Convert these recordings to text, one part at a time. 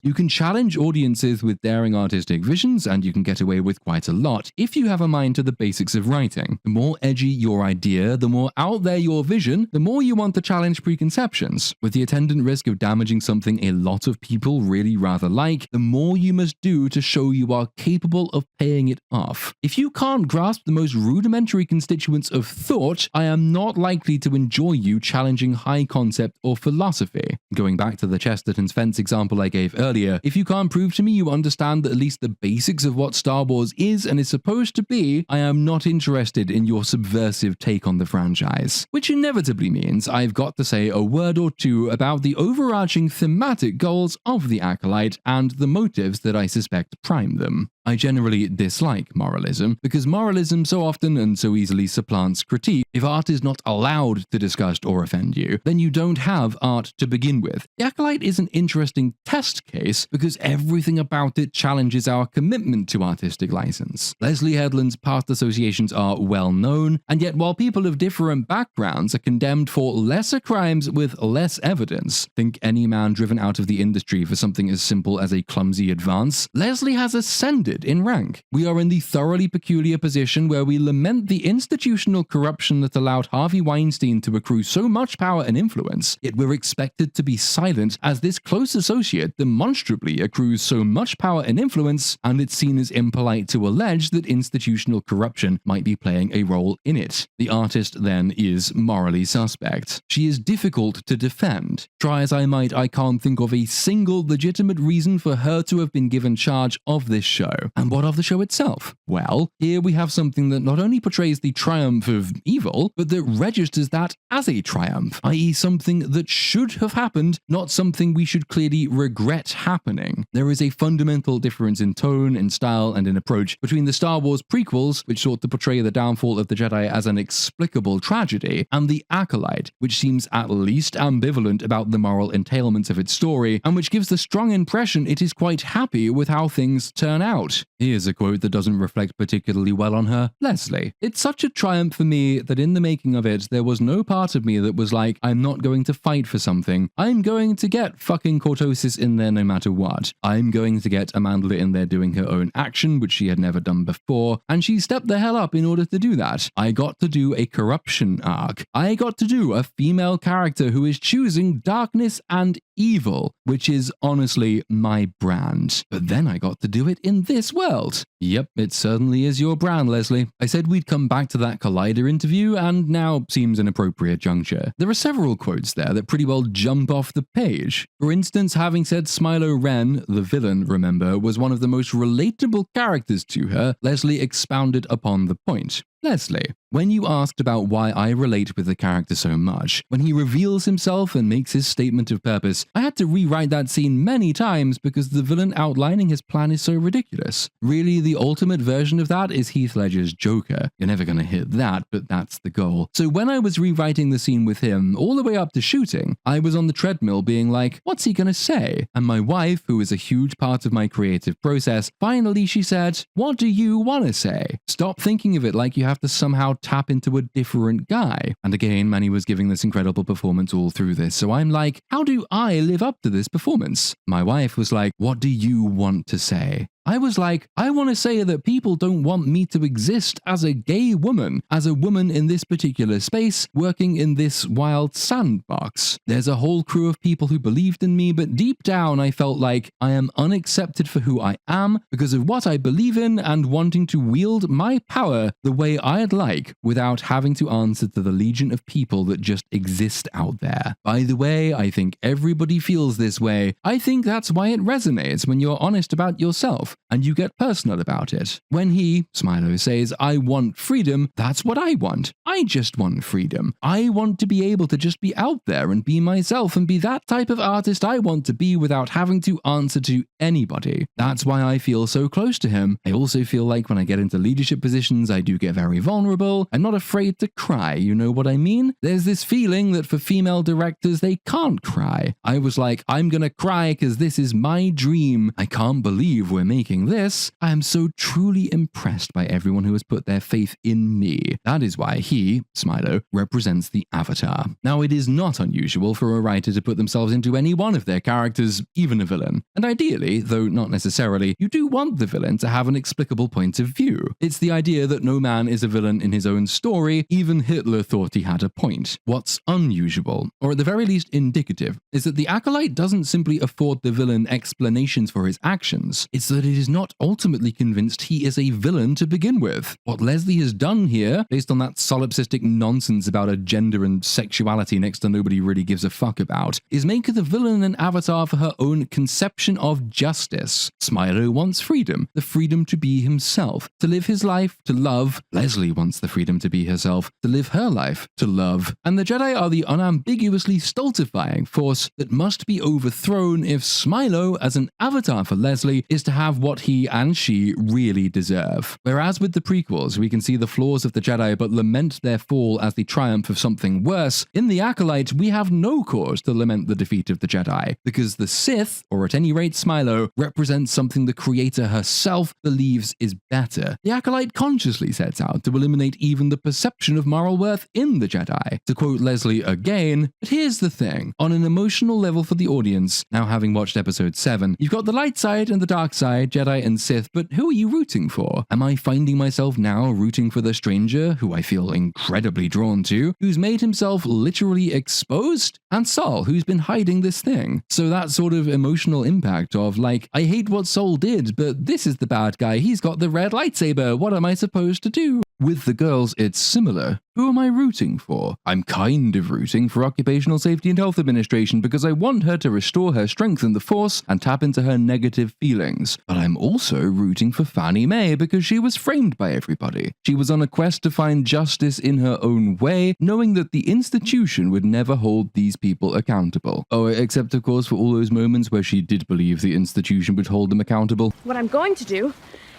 You can challenge audiences with daring artistic visions, and you can get away with quite a lot if you have a mind to the basics of writing. The more edgy your idea, the more out there your vision, the more you want to challenge preconceptions, with the attendant risk of damaging something a lot of people really rather like, the more you must do to show you are capable of paying it off. If you can't grasp the most rudimentary constituents of thought, I am not likely to enjoy you challenging high concept or philosophy. Going back to the Chesterton's fence example I gave earlier, if you can't prove to me you understand at least the basics of what Star Wars is and is supposed to be, I am not interested in your subversive take on the franchise. Which inevitably means I've got to say a word or two about the overarching thematic goals of the Acolyte and the motives that I suspect prime them. I generally dislike moralism, because moralism so often and so easily supplants critique. If art is not allowed to disgust or offend you, then you don't have art to begin with. The Acolyte is an interesting test case because everything about it challenges our commitment to artistic license. Leslie Headland's past associations are well known, and yet while people of different backgrounds are condemned for lesser crimes with less evidence, think any man driven out of the industry for something as simple as a clumsy advance, Leslie has ascended in rank. We are in the thoroughly peculiar position where we lament the institutional corruption that allowed Harvey Weinstein to accrue so much power and influence, yet we're expected to be silent as this close associate demonstrably accrues so much power and influence, and it's seen as impolite to allege that institutional corruption might be playing a role in it. The artist then is morally suspect. She is difficult to defend. Try as I might, I can't think of a single legitimate reason for her to have been given charge of this show. And what of the show itself? Well, here we have something that not only portrays the triumph of evil, but that registers that as a triumph, i.e. something that should have happened, not something we should clearly regret happening. There is a fundamental difference in tone, in style, and in approach between the Star Wars prequels, which sought to portray the downfall of the Jedi as an explicable tragedy, and the Acolyte, which seems at least ambivalent about the moral entailments of its story, and which gives the strong impression it is quite happy with how things turn out. Here's a quote that doesn't reflect particularly well on her. Leslie: "It's such a triumph for me that in the making of it, there was no part of me that was like, I'm not going to fight for something. I'm going to get fucking Cortosis in there no matter what. I'm going to get Amandla in there doing her own action, which she had never done before, and she stepped the hell up in order to do that. I got to do a corruption arc. I got to do a female character who is choosing darkness and evil, which is honestly my brand. But then I got to do it in this world." Yep, it certainly is your brand, Leslie. I said we'd come back to that Collider interview, and now seems an appropriate juncture. There are several quotes there that pretty well jump off the page. For instance, having said Smilo Ren, the villain, remember, was one of the most relatable characters to her, Leslie expounded upon the point. Leslie: "When you asked about why I relate with the character so much, when he reveals himself and makes his statement of purpose, I had to rewrite that scene many times because the villain outlining his plan is so ridiculous. Really, the ultimate version of that is Heath Ledger's Joker. You're never gonna hit that, but that's the goal. So when I was rewriting the scene with him, all the way up to shooting, I was on the treadmill being like, what's he gonna say? And my wife, who is a huge part of my creative process, finally she said, what do you wanna say? Stop thinking of it like you have to somehow tap into a different guy. And again, Manny was giving this incredible performance all through this, so I'm like, how do I live up to this performance? My wife was like, what do you want to say? I was like, I want to say that people don't want me to exist as a gay woman, as a woman in this particular space, working in this wild sandbox. There's a whole crew of people who believed in me, but deep down I felt like I am unaccepted for who I am because of what I believe in and wanting to wield my power the way I'd like without having to answer to the legion of people that just exist out there. By the way, I think everybody feels this way. I think that's why it resonates when you're honest about yourself and you get personal about it. When he, Smilo, says, I want freedom, that's what I want. I just want freedom. I want to be able to just be out there and be myself and be that type of artist I want to be without having to answer to anybody. That's why I feel so close to him. I also feel like when I get into leadership positions, I do get very vulnerable. I'm not afraid to cry, you know what I mean? There's this feeling that for female directors, they can't cry. I was like, I'm gonna cry because this is my dream. I can't believe we're making making this, I am so truly impressed by everyone who has put their faith in me. That is why he, Smilo, represents the Avatar. Now, it is not unusual for a writer to put themselves into any one of their characters, even a villain. And ideally, though not necessarily, you do want the villain to have an explicable point of view. It's the idea that no man is a villain in his own story. Even Hitler thought he had a point. What's unusual, or at the very least indicative, is that the Acolyte doesn't simply afford the villain explanations for his actions, it's that it is not ultimately convinced he is a villain to begin with. What Leslie has done here, based on that solipsistic nonsense about a gender and sexuality next to nobody really gives a fuck about, is make the villain an avatar for her own conception of justice. Smilo wants freedom, the freedom to be himself, to live his life, to love. Leslie wants the freedom to be herself, to live her life, to love. And the Jedi are the unambiguously stultifying force that must be overthrown if Smilo, as an avatar for Leslie, is to have what he and she really deserve. Whereas with the prequels, we can see the flaws of the Jedi but lament their fall as the triumph of something worse, in the Acolyte, we have no cause to lament the defeat of the Jedi, because the Sith, or at any rate Smilo, represents something the creator herself believes is better. The Acolyte consciously sets out to eliminate even the perception of moral worth in the Jedi. To quote Leslie again, but here's the thing, on an emotional level for the audience, now having watched episode 7, you've got the light side and the dark side, Jedi and Sith, but who are you rooting for? Am I finding myself now rooting for the stranger, who I feel incredibly drawn to, who's made himself literally exposed? And Saul, who's been hiding this thing. So that sort of emotional impact of like, I hate what Saul did, but this is the bad guy, he's got the red lightsaber, what am I supposed to do? With the girls, it's similar. Who am I rooting for? I'm kind of rooting for Occupational Safety and Health Administration because I want her to restore her strength in the Force and tap into her negative feelings. But I'm also rooting for Fannie Mae because she was framed by everybody. She was on a quest to find justice in her own way, knowing that the institution would never hold these people accountable. Oh, except of course for all those moments where she did believe the institution would hold them accountable. What I'm going to do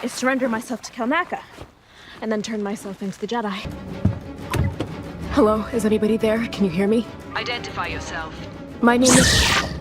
is surrender myself to Kelnaka, and then turn myself into the Jedi. Hello, is anybody there? Can you hear me? Identify yourself. My name is...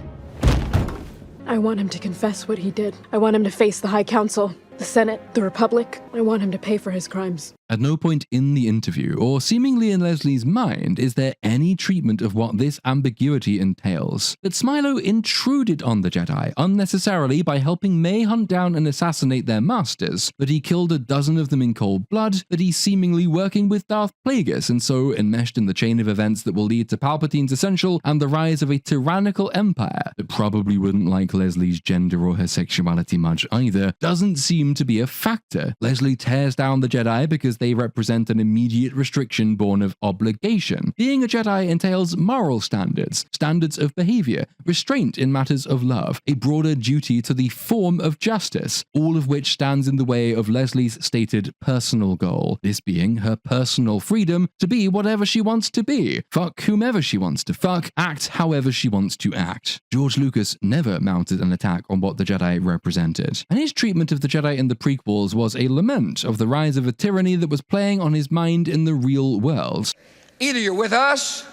I want him to confess what he did. I want him to face the High Council, the Senate, the Republic. I want him to pay for his crimes. At no point in the interview, or seemingly in Leslie's mind, is there any treatment of what this ambiguity entails. That Smilo intruded on the Jedi unnecessarily by helping May hunt down and assassinate their masters, that he killed a dozen of them in cold blood, that he's seemingly working with Darth Plagueis and so enmeshed in the chain of events that will lead to Palpatine's essential and the rise of a tyrannical empire that probably wouldn't like Leslie's gender or her sexuality much either, doesn't seem to be a factor. Leslie tears down the Jedi because they represent an immediate restriction born of obligation. Being a Jedi entails moral standards, standards of behavior, restraint in matters of love, a broader duty to the form of justice, all of which stands in the way of Leslie's stated personal goal, this being her personal freedom to be whatever she wants to be, fuck whomever she wants to fuck, act however she wants to act. George Lucas never mounted an attack on what the Jedi represented, and his treatment of the Jedi in the prequels was a lament of the rise of a tyranny that was playing on his mind in the real world. Either you're with us,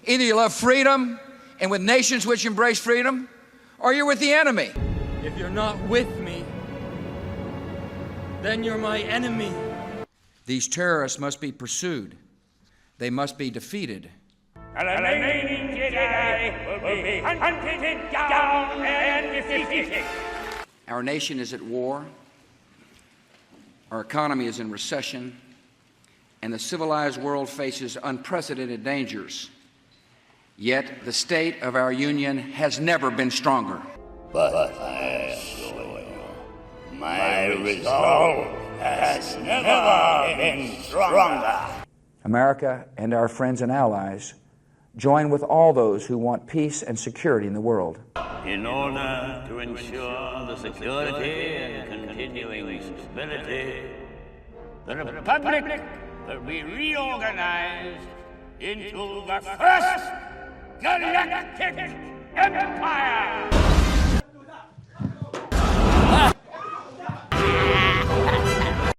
either you love freedom and with nations which embrace freedom, or you're with the enemy. If you're not with me, then you're my enemy. These terrorists must be pursued. They must be defeated. And the remaining Jedi will be hunted down and defeated. Our nation is at war. Our economy is in recession, and the civilized world faces unprecedented dangers. Yet the state of our union has never been stronger. But I assure you, my resolve has never been stronger. America and our friends and allies join with all those who want peace and security in the world. In order to ensure the security and continuing stability, the Republic will be reorganized into the first galactic empire!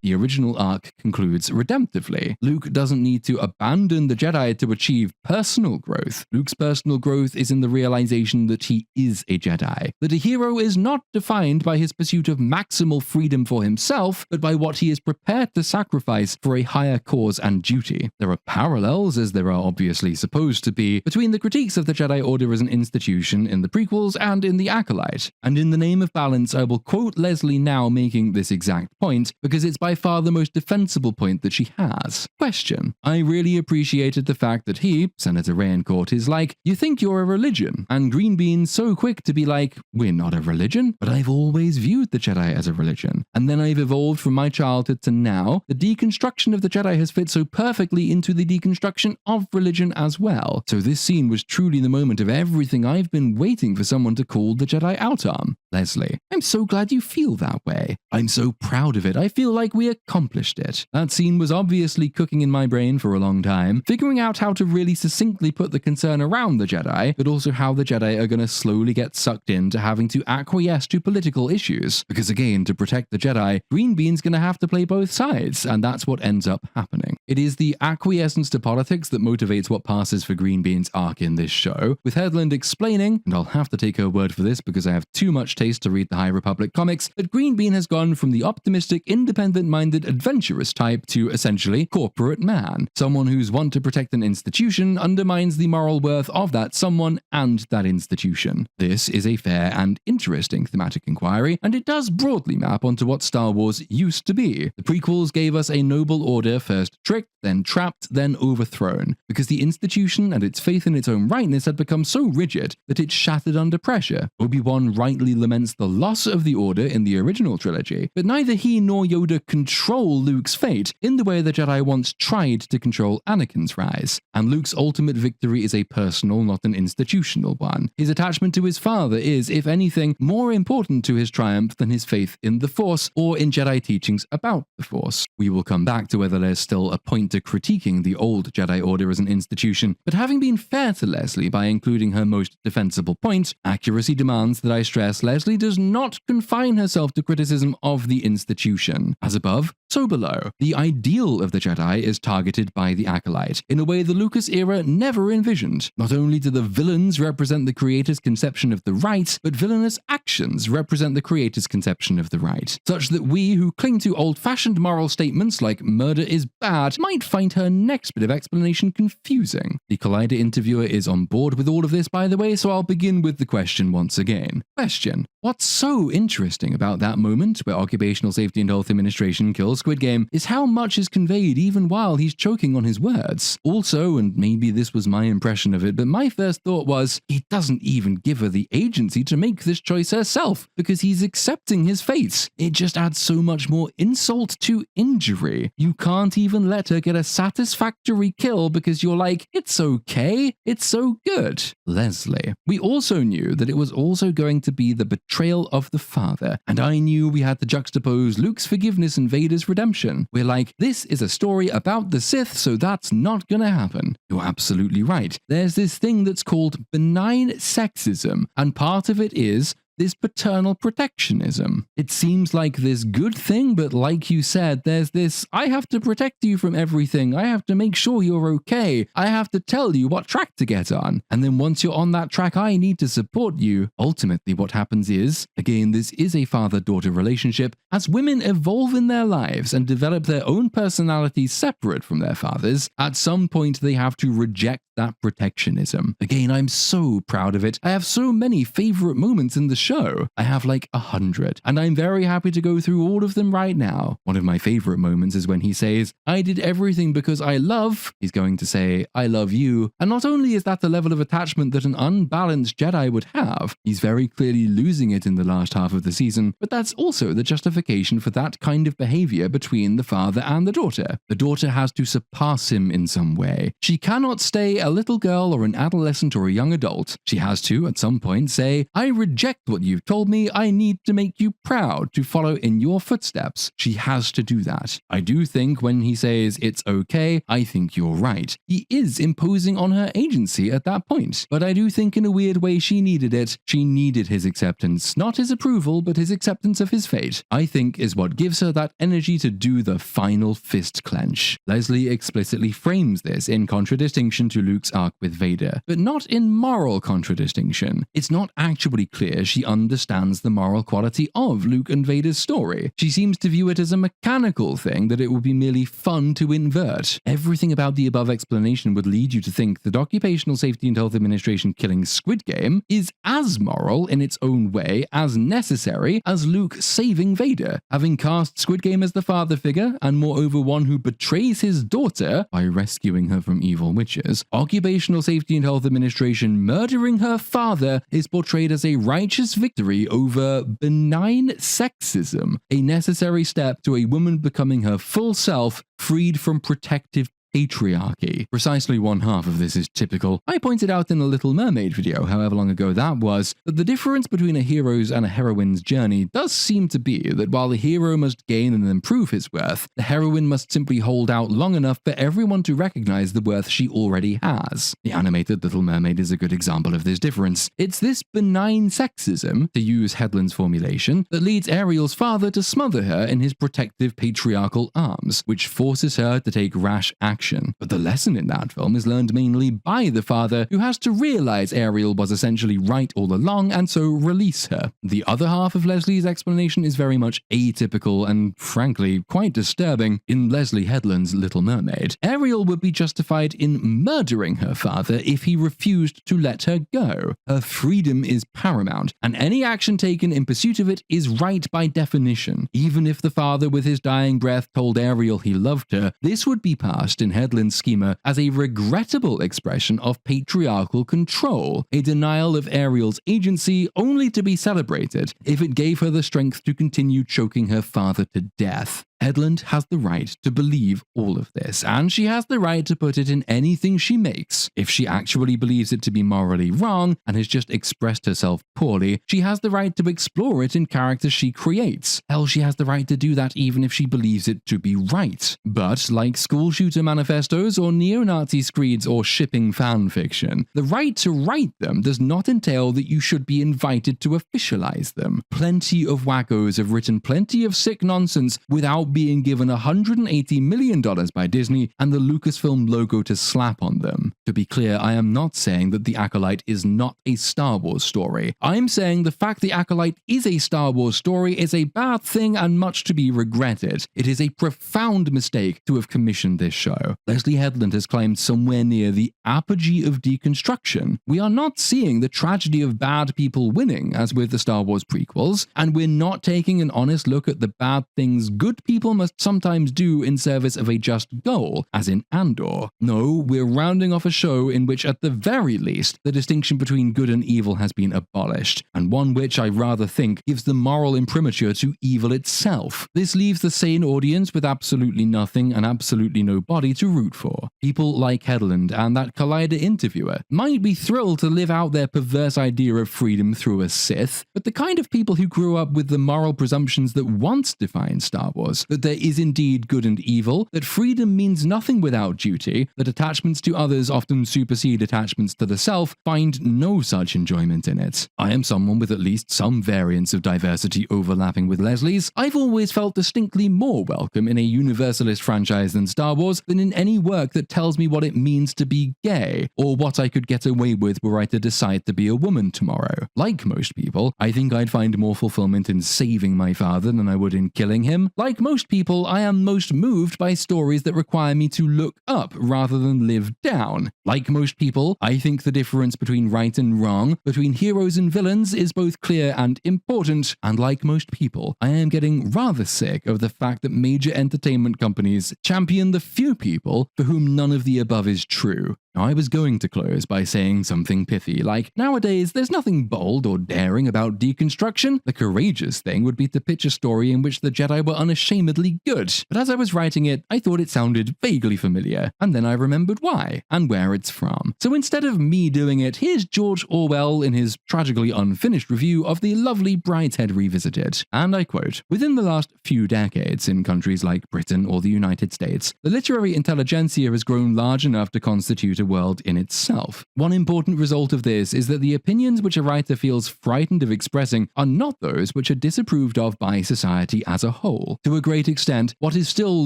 The original arc concludes redemptively. Luke doesn't need to abandon the Jedi to achieve personal growth. Luke's personal growth is in the realization that he is a Jedi, that a hero is not defined by his pursuit of maximal freedom for himself, but by what he is prepared to sacrifice for a higher cause and duty. There are parallels, as there are obviously supposed to be, between the critiques of the Jedi Order as an institution in the prequels and in the Acolyte. And in the name of balance, I will quote Leslie now making this exact point, because it's by far the most defensible point that she has. Question: I really appreciated the fact that he, Senator Rayencourt, is like, you think you're a religion, and Green Bean's so quick to be like, we're not a religion, but I've always viewed the Jedi as a religion. And then I've evolved from my childhood to now. The deconstruction of the Jedi has fit so perfectly into the deconstruction of religion as well. So this scene was truly the moment of everything I've been waiting for someone to call the Jedi out on. Leslie: I'm so glad you feel that way. I'm so proud of it. I feel like we accomplished it. That scene was obviously cooking in my brain for a long time, figuring out how to really succinctly put the concern around the Jedi, but also how the Jedi are going to slowly get sucked into having to acquiesce to political issues. Because again, to protect the Jedi, Green Bean's going to have to play both sides, and that's what ends up happening. It is the acquiescence to politics that motivates what passes for Green Bean's arc in this show, with Headland explaining, and I'll have to take her word for this because I have too much taste to read the High Republic comics, that Green Bean has gone from the optimistic, independent-minded, adventurous type to essentially corporate man. Someone whose want to protect an institution undermines the moral worth of that someone and that institution. This is a fair and interesting thematic inquiry, and it does broadly map onto what Star Wars used to be. The prequels gave us a noble order first tricked, then trapped, then overthrown, because the institution and its faith in its own rightness had become so rigid that it shattered under pressure. Obi-Wan rightly laments the loss of the Order in the original trilogy, but neither he nor Yoda control Luke's fate in the way the Jedi once tried to control Anakin's rise. And Luke's ultimate victory is a personal, not an institutional one. His attachment to his father is, if anything, more important to his triumph than his faith in the Force or in Jedi teachings about the Force. We will come back to whether there's still a point to critiquing the old Jedi Order as an institution, but having been fair to Leslie by including her most defensible point, accuracy demands that I stress Leslie does not confine herself to criticism of the institution. As above, so below. The ideal of the Jedi is targeted by the Acolyte in a way the Lucas era never envisioned. Not only do the villains represent the creator's conception of the right, but villainous actions represent the creator's conception of the right, such that we who cling to old-fashioned moral statements like murder is bad might find her next bit of explanation confusing. The Collider interviewer is on board with all of this, by the way, so I'll begin with the question once again. Question: what's so interesting about that moment where Occupational Safety and Health Administration kills Squid Game is how much is conveyed even while he's choking on his words. Also, and maybe this was my impression of it, but my first thought was, he doesn't even give her the agency to make this choice herself, because he's accepting his fate. It just adds so much more insult to injury. You can't even let her get a satisfactory kill because you're like, it's okay, it's so good. Leslie: we also knew that it was also going to be the betrayal of the father, and I knew we had to juxtapose Luke's forgiveness and Vader's redemption. We're like, this is a story about the Sith, so that's not gonna happen. You're absolutely right. There's this thing that's called benign sexism, and part of it is this paternal protectionism. It seems like this good thing, but like you said, there's this, I have to protect you from everything, I have to make sure you're okay, I have to tell you what track to get on, and then once you're on that track, I need to support you. Ultimately, what happens is, again, this is a father-daughter relationship, as women evolve in their lives and develop their own personalities separate from their fathers, at some point they have to reject that protectionism. Again, I'm so proud of it. I have so many favorite moments in the show. I have like 100, and I'm very happy to go through all of them right now. One of my favorite moments is when he says, I did everything because I love, he's going to say, I love you. And not only is that the level of attachment that an unbalanced Jedi would have, he's very clearly losing it in the last half of the season, but that's also the justification for that kind of behavior between the father and the daughter. The daughter has to surpass him in some way. She cannot stay a little girl or an adolescent or a young adult. She has to, at some point, say, I reject what you've told me. I need to make you proud to follow in your footsteps. She has to do that. I do think when he says it's okay, I think you're right. He is imposing on her agency at that point. But I do think in a weird way she needed it. She needed his acceptance, not his approval, but his acceptance of his fate, I think is what gives her that energy to do the final fist clench. Leslie explicitly frames this in contradistinction to Luke's arc with Vader, but not in moral contradistinction. It's not actually clear she understands the moral quality of Luke and Vader's story. She seems to view it as a mechanical thing that it would be merely fun to invert. Everything about the above explanation would lead you to think that Occupational Safety and Health Administration killing Squid Game is as moral in its own way, as necessary as Luke saving Vader, having cast Squid Game as the father figure, and moreover one who betrays his daughter by rescuing her from evil witches. Occupational Safety and Health Administration murdering her father is portrayed as a righteous victory over benign sexism, a necessary step to a woman becoming her full self, freed from protective patriarchy. Precisely one half of this is typical. I pointed out in a Little Mermaid video, however long ago that was, that the difference between a hero's and a heroine's journey does seem to be that while the hero must gain and improve his worth, the heroine must simply hold out long enough for everyone to recognize the worth she already has. The animated Little Mermaid is a good example of this difference. It's this benign sexism, to use Headland's formulation, that leads Ariel's father to smother her in his protective patriarchal arms, which forces her to take rash action. But the lesson in that film is learned mainly by the father, who has to realize Ariel was essentially right all along and so release her. The other half of Leslie's explanation is very much atypical and, frankly, quite disturbing. In Leslie Headland's Little Mermaid, Ariel would be justified in murdering her father if he refused to let her go. Her freedom is paramount, and any action taken in pursuit of it is right by definition. Even if the father with his dying breath told Ariel he loved her, this would be passed in Headland's schema as a regrettable expression of patriarchal control, a denial of Ariel's agency only to be celebrated if it gave her the strength to continue choking her father to death. Headland has the right to believe all of this, and she has the right to put it in anything she makes. If she actually believes it to be morally wrong and has just expressed herself poorly, she has the right to explore it in characters she creates. Hell, she has the right to do that even if she believes it to be right. But, like school shooter manifestos or neo-Nazi screeds or shipping fanfiction, the right to write them does not entail that you should be invited to officialize them. Plenty of wackos have written plenty of sick nonsense without being given $180 million by Disney and the Lucasfilm logo to slap on them. To be clear, I am not saying that The Acolyte is not a Star Wars story. I'm saying the fact The Acolyte is a Star Wars story is a bad thing and much to be regretted. It is a profound mistake to have commissioned this show. Leslie Headland has climbed somewhere near the apogee of deconstruction. We are not seeing the tragedy of bad people winning, as with the Star Wars prequels, and we're not taking an honest look at the bad things good people must sometimes do in service of a just goal, as in Andor. No, we're rounding off a show in which at the very least the distinction between good and evil has been abolished, and one which I rather think gives the moral imprimatur to evil itself. This leaves the sane audience with absolutely nothing and absolutely no body to root for. People like Headland and that Collider interviewer might be thrilled to live out their perverse idea of freedom through a Sith, but the kind of people who grew up with the moral presumptions that once defined Star Wars, that there is indeed good and evil, that freedom means nothing without duty, that attachments to others often supersede attachments to the self, find no such enjoyment in it. I am someone with at least some variants of diversity overlapping with Leslie's. I've always felt distinctly more welcome in a universalist franchise than Star Wars than in any work that tells me what it means to be gay, or what I could get away with were I to decide to be a woman tomorrow. Like most people, I think I'd find more fulfillment in saving my father than I would in killing him. Like most people, I am most moved by stories that require me to look up rather than live down. Like most people, I think the difference between right and wrong, between heroes and villains, is both clear and important, and like most people, I am getting rather sick of the fact that major entertainment companies champion the few people for whom none of the above is true. Now, I was going to close by saying something pithy, like, nowadays there's nothing bold or daring about deconstruction. The courageous thing would be to pitch a story in which the Jedi were unashamedly good. But as I was writing it, I thought it sounded vaguely familiar, and then I remembered why, and where it's from. So instead of me doing it, here's George Orwell in his tragically unfinished review of The Lovely Brideshead Revisited. And I quote, "Within the last few decades, in countries like Britain or the United States, the literary intelligentsia has grown large enough to constitute a world in itself. One important result of this is that the opinions which a writer feels frightened of expressing are not those which are disapproved of by society as a whole. To a great extent, what is still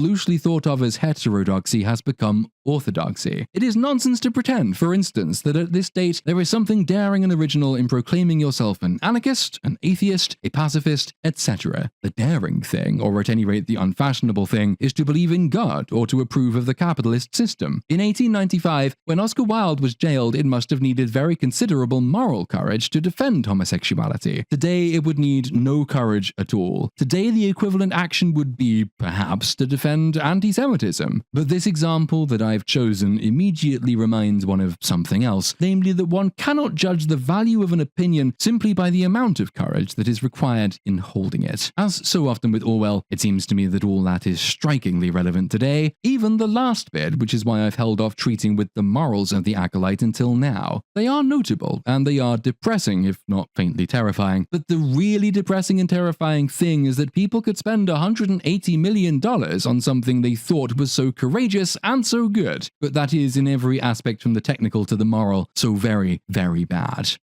loosely thought of as heterodoxy has become orthodoxy. It is nonsense to pretend, for instance, that at this date there is something daring and original in proclaiming yourself an anarchist, an atheist, a pacifist, etc. The daring thing, or at any rate the unfashionable thing, is to believe in God or to approve of the capitalist system. In 1895, when Oscar Wilde was jailed, it must have needed very considerable moral courage to defend homosexuality. Today, it would need no courage at all. Today, the equivalent action would be, perhaps, to defend anti-Semitism. But this example that I've chosen immediately reminds one of something else, namely that one cannot judge the value of an opinion simply by the amount of courage that is required in holding it. As so often with Orwell, it seems to me that all that is strikingly relevant today, even the last bit, which is why I've held off treating with the morals of the Acolyte until now. They are notable, and they are depressing, if not faintly terrifying. But the really depressing and terrifying thing is that people could spend $180 million on something they thought was so courageous and so good, but that is in every aspect from the technical to the moral so very, very bad.